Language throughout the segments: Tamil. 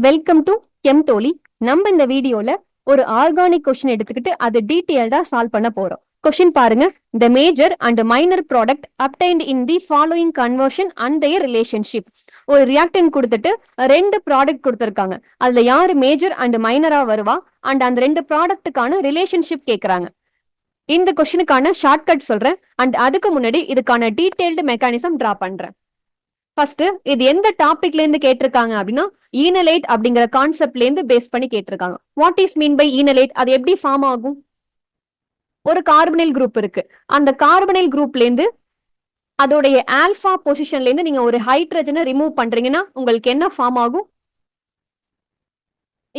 Welcome to கெம்தோலி. நம்ம இந்த வீடியோல ஒரு ஆர்கானிக் கொஸ்டின் எடுத்துக்கிட்டு அது டீடைல்டா சால்வ் பண்ண போறோம். கொஸ்டின் பாருங்க. The major and minor product obtained in the following conversion and their relationship. ஒரு ரியாக்டன்ட் கொடுத்துட்டு ரெண்டு ப்ராடக்ட் கொடுத்துருக்காங்க. அதுல யாரு மேஜர் அண்ட் மைனரா வருவா அண்ட் அந்த ரெண்டு ப்ராடக்ட்டுக்கான ரிலேஷன்ஷிப் கேக்குறாங்க. இந்த கொஸ்டினுக்கான ஷார்ட்கட் சொல்றேன் அண்ட் அதுக்கு முன்னாடி இதுக்கான டீடைல்டு மெக்கானிசம் டிரா பண்றேன். ஃபர்ஸ்ட் இது எந்த டாபிக்ல இருந்து கேட்டிருக்காங்க அப்படின்னா ஈனலேட் அப்படிங்கிற கான்செப்ட்ல இருந்து பேஸ் பண்ணி கேட்டிருக்காங்க. What is mean by enolate? அது எப்படி ஃபார்ம் ஆகும்? ஒரு கார்பனைல் குரூப் இருக்கு. அந்த கார்பனைல் குரூப்ல இருந்து அதோடைய ஆல்பா பொசிஷன்ல இருந்து நீங்க ஒரு ஹைட்ரஜனை ரிமூவ் பண்றீங்கன்னா உங்களுக்கு என்ன ஃபார்ம் ஆகும்?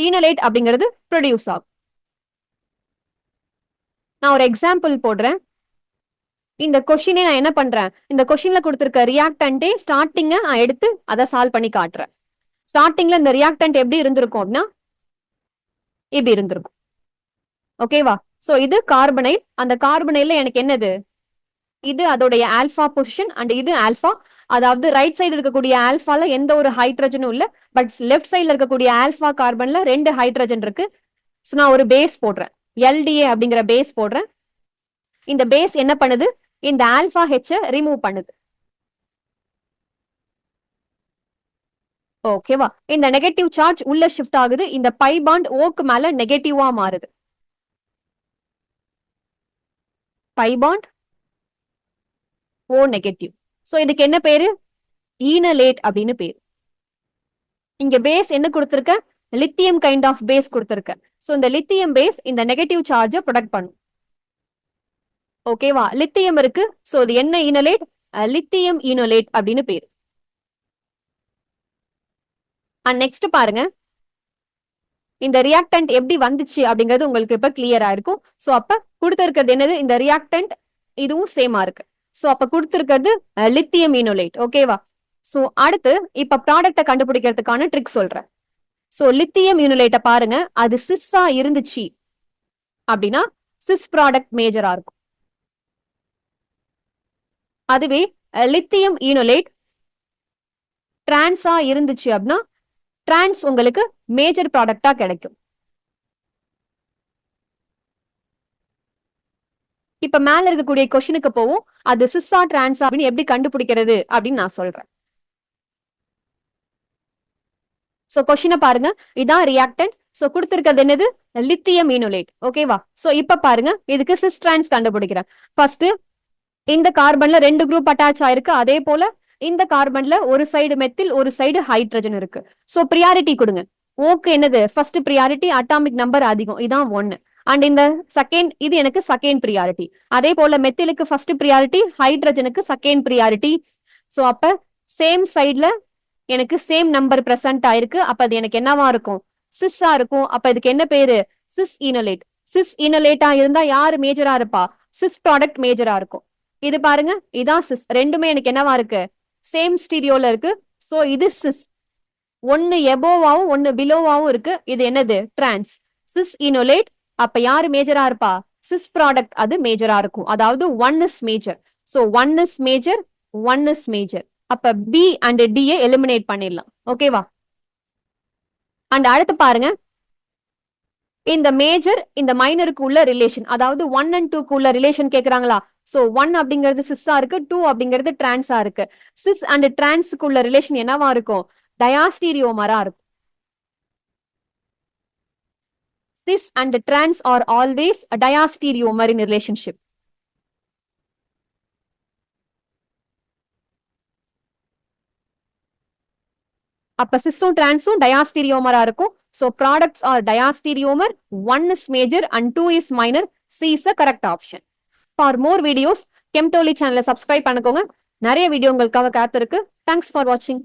ஈனலேட் அப்படிங்கிறது ப்ரொடியூஸ் ஆகும். நான் ஒரு எக்ஸாம்பிள் போடுறேன். இந்த கொஸ்டினே நான் என்ன பண்றேன், இந்த கொஸ்டின்ல கொடுத்திருக்க ரியாக்டன்டே ஸ்டார்டிங்க நான் எடுத்து அதை சால்வ் பண்ணி காட்டுறேன். ஸ்டார்டிங்ல இந்த ரியாக்டன்ட் எப்படி இருந்திருக்கும் அப்படின்னா இப்படி இருந்திருக்கும். ஓகேவா? சோ இது கார்பனைல். அந்த கார்பனைல்ல எனக்கு என்னது, இது அதோடைய ஆல்பா பொசிஷன் அண்ட் இது ஆல்பா. அதாவது ரைட் சைடு இருக்கக்கூடிய ஆல்பால எந்த ஒரு ஹைட்ரஜனும் இல்ல, பட் லெஃப்ட் சைட்ல இருக்கக்கூடிய ஆல்பா கார்பன்ல ரெண்டு ஹைட்ரஜன் இருக்கு. சோ நான் ஒரு பேஸ் போடுறேன், எல்டிஏ அப்படிங்கிற பேஸ் போடுறேன். இந்த பேஸ் என்ன பண்ணுது, இந்த ஆல்பா ஹெச்ச ரிமூவ் பண்ணுது. ஓகேவா? இந்த நெகட்டிவ் சார்ஜ் உள்ள ஷிஃப்ட் ஆகுது. இந்த பை பாண்ட் ஓக்கு மேல நெகட்டிவா மாறுது. By bond O negative. So இதுக்கு என்ன பேரு? ஈனலேட் அப்படின்னு பேரு. இங்க பேஸ் என்ன கொடுத்திருக்க, லித்தியம் கைண்ட் ஆஃப் பேஸ் கொடுத்திருக்க. சோ இந்த லித்தியம் பேஸ் இந்த நெகட்டிவ் சார்ஜை ப்ரொடக்ட் பண்ணும். ஓகேவா? லித்தியம் இருக்கு. சோ இது என்ன ஈனலேட்? லித்தியம் ஈனோலேட் அப்படின்னு பேரு. அண்ட் நெக்ஸ்ட் பாருங்க, இந்த ரியாக்டன்ட் எப்படி வந்துச்சு அப்படிங்கிறது உங்களுக்கு இப்ப கிளியரா இருக்கும். சோ அப்ப கொடுத்திருக்கிறது என்னது, இந்த ரியாக்டன்ட் இதுவும் சேமா இருக்கு. சோ அப்ப கொடுத்திருக்கிறது லித்தியம் ஈனோலேட். ஓகேவா? சோ அடுத்து இப்ப ப்ராடக்ட கண்டுபிடிக்கிறதுக்கான ட்ரிக் சொல்றேன். சோ லித்தியம் ஈனோலேட்ட பாருங்க, அது சிஸ்ஸா இருந்துச்சு அப்படின்னா சிஸ் ப்ராடக்ட் மேஜரா இருக்கும். அதுவே லித்தியம் ஈனோலேட் டிரான்ஸா இருந்துச்சு அப்படின்னா டிரான்ஸ் உங்களுக்கு மேஜர் ப்ராடக்டா கிடைக்கும். இப்ப மேல இருக்கக்கூடிய கொஸ்டினுக்கு போவோம். அது சிஸ்ஸா டிரான்ஸா அப்படின்னு எப்படி கண்டுபிடிக்கிறது அப்படின்னு நான் சொல்றேன். சோ கொஸ்டினை பாருங்க, இதான் ரியாக்டன்ட். சோ கொடுத்திருக்கிறது என்னது, லித்தியம் ஈனோலேட். ஓகேவா? சோ இப்ப பாருங்க, இதுக்கு சிஸ் டிரான்ஸ் கண்டுபிடிக்கிறேன். ஃபர்ஸ்ட் இந்த கார்பன்ல ரெண்டு குரூப் அட்டாச் ஆயிருக்கு. அதே போல இந்த கார்பன்ல ஒரு சைடு மெத்தில் ஒரு சைடு ஹைட்ரஜன் இருக்கு. சோ பிரியாரிட்டி கொடுங்க. ஓக்கு என்னது ஃபர்ஸ்ட் பிரியாரிட்டி, அட்டாமிக் நம்பர் அதிகம், இதான் 1. அண்ட் இந்த செகண்ட் இது எனக்கு செகண்ட் பிரியாரிட்டி. அதே போல மெத்திலுக்கு ஃபர்ஸ்ட் பிரியாரிட்டி, ஹைட்ரஜனுக்கு செகண்ட் பிரியாரிட்டி. சோ அப்ப சேம் சைட்ல எனக்கு சேம் நம்பர் பிரசன்ட் ஆயிருக்கு. அப்ப அது எனக்கு என்னவா இருக்கும், சிஸ்ஸா இருக்கும். அப்ப இதுக்கு என்ன பேரு, சிஸ் ஈனோலேட். சிஸ் ஈனோலேட்டா இருந்தா யாரு மேஜரா இருப்பா, சிஸ் ப்ராடக்ட் மேஜரா இருக்கும். இது பாருங்க, இதான் சிஸ். ரெண்டுமே எனக்கு என்னவா இருக்கு, சேம் ஸ்டீரியோல இருக்கு. சோ இது சிஸ். ஒன்னு எபோவாவும் ஒன்னு பிலோவாவும் இருக்கு. இது என்னது, டிரான்ஸ். Sis enolate. அப்ப யாரு மேஜரா இருப்பா, சிஸ் ப்ராடக்ட் அது மேஜரா இருக்கும். அதாவது 1 is major. So 1 is major, 1 is major. அப்ப பி அண்ட் டி எலிமினேட் பண்ணிடலாம். ஓகேவா? அண்ட் அடுத்து பாருங்க, இந்த மேஜர் இந்த மைனருக்கு உள்ள ரிலேஷன், அதாவது 1 and 2 உள்ள ரிலேஷன் கேக்குறாங்களா? சோ 1 அப்படிங்கிறது சிஸ்ஸா இருக்கு, 2 அப்படிங்கிறது டிரான்ஸா இருக்கு. சிஸ் அண்ட் டிரான்ஸுக்கு உள்ள ரிலேஷன் என்னவா இருக்கும், டயாஸ்டீரியோமரா இருக்கும். Cis and trans are always a diastereomer in relationship. அப்ப சிஸ்ஸும் டிரான்ஸும் டயாஸ்டீரியோமரா இருக்கும். So products are diastereomer. 1 is major and 2 is minor. C is a correct option. For more videos, கெம்தோலி சேனலை சப்ஸ்கிரைப் பண்ணிக்கோங்க. நிறைய வீடியோ உங்களுக்காக காத்திருக்கு. Thanks for watching.